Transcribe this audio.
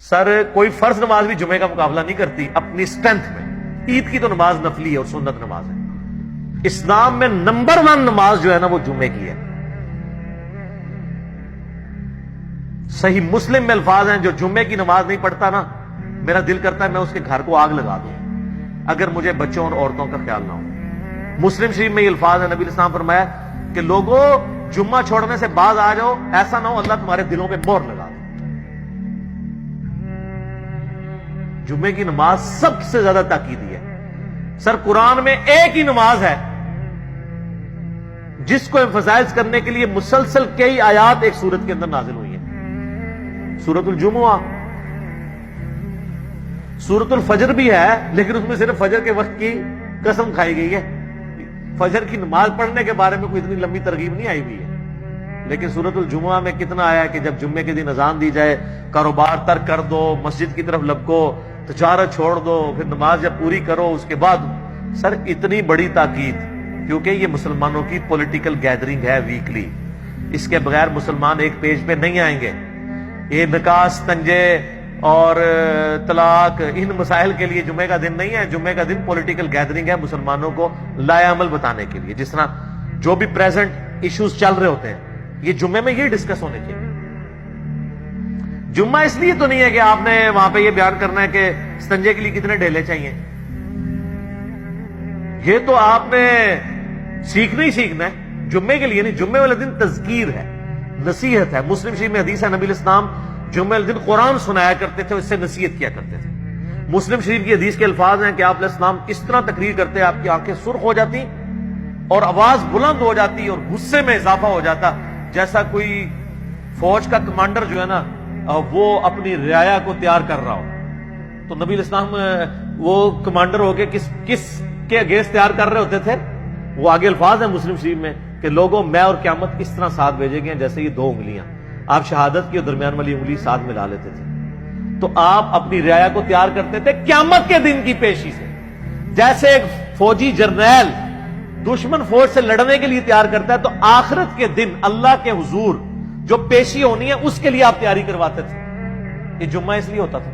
سر کوئی فرض نماز بھی جمعے کا مقابلہ نہیں کرتی اپنی سٹرینتھ میں. عید کی تو نماز نفلی ہے اور سنت نماز ہے. اسلام میں نمبر 1 نماز جو ہے نا وہ جمعے کی ہے. صحیح مسلم میں الفاظ ہیں جو جمعے کی نماز نہیں پڑھتا نا میرا دل کرتا ہے میں اس کے گھر کو آگ لگا دوں اگر مجھے بچوں اور عورتوں کا خیال نہ ہو. مسلم شریف میں یہ الفاظ ہے, نبی اسلام فرمایا کہ لوگوں جمعہ چھوڑنے سے باز آ جاؤ, ایسا نہ ہو اللہ تمہارے دلوں پہ مہر لگا دے. جمعے کی نماز سب سے زیادہ تاکیدی ہے. سر قرآن میں ایک ہی نماز ہے جس کو ایمفسائز کرنے کے لیے مسلسل کئی آیات ایک سورت کے اندر نازل ہوئی ہیں. سورت الجمعہ. سورت الفجر بھی ہے لیکن اس میں صرف فجر کے وقت کی قسم کھائی گئی ہے. فجر کی نماز پڑھنے کے بارے میں کوئی اتنی لمبی ترغیب نہیں آئی ہوئی ہے. لیکن سورت الجمعہ میں کتنا آیا کہ جب جمعے کے دن اذان دی جائے کاروبار ترک کر دو, مسجد کی طرف لپکو, تجارت چھوڑ دو, پھر نماز جب پوری کرو اس کے بعد. سر اتنی بڑی تاکید کیونکہ یہ مسلمانوں کی پولیٹیکل گیدرنگ ہے ویکلی. اس کے بغیر مسلمان ایک پیج پہ نہیں آئیں گے. یہ نکاح, تنجے اور طلاق ان مسائل کے لیے جمعے کا دن نہیں ہے. جمعے کا دن پولیٹیکل گیدرنگ ہے مسلمانوں کو لائے عمل بتانے کے لیے. جس طرح جو بھی پریزنٹ ایشوز چل رہے ہوتے ہیں یہ جمعے میں یہ ڈسکس ہونے چاہیے. جمعہ اس لیے تو نہیں ہے کہ آپ نے وہاں پہ یہ بیان کرنا ہے کہ استنجے کے لیے کتنے ڈھیلے چاہیے. یہ تو آپ نے سیکھنا ہی سیکھنا ہے جمعے کے لیے نہیں. جمعے والے دن تذکیر ہے, نصیحت ہے. مسلم شریف میں حدیث ہے نبی الاسلام جمعے والے دن قرآن سنایا کرتے تھے, اس سے نصیحت کیا کرتے تھے. مسلم شریف کی حدیث کے الفاظ ہیں کہ آپ علیہ السلام اس طرح تقریر کرتے آپ کی آنکھیں سرخ ہو جاتی اور آواز بلند ہو جاتی اور غصے میں اضافہ ہو جاتا جیسا کوئی فوج کا کمانڈر جو ہے نا وہ اپنی رعایا کو تیار کر رہا ہو. تو نبی الاسلام وہ کمانڈر ہو کے کس کے اگینسٹ تیار کر رہے ہوتے تھے. وہ آگے الفاظ ہیں مسلم شریف میں کہ لوگوں میں اور قیامت اس طرح ساتھ بھیجے گئے جیسے یہ 2 انگلیاں. آپ شہادت کی اور درمیان والی انگلی ساتھ ملا لیتے تھے. تو آپ اپنی رعایا کو تیار کرتے تھے قیامت کے دن کی پیشی سے. جیسے ایک فوجی جرنیل دشمن فوج سے لڑنے کے لیے تیار کرتا ہے تو آخرت کے دن اللہ کے حضور جو پیشی ہونی ہے اس کے لیے آپ تیاری کرواتے تھے. یہ جمعہ اس لیے ہوتا تھا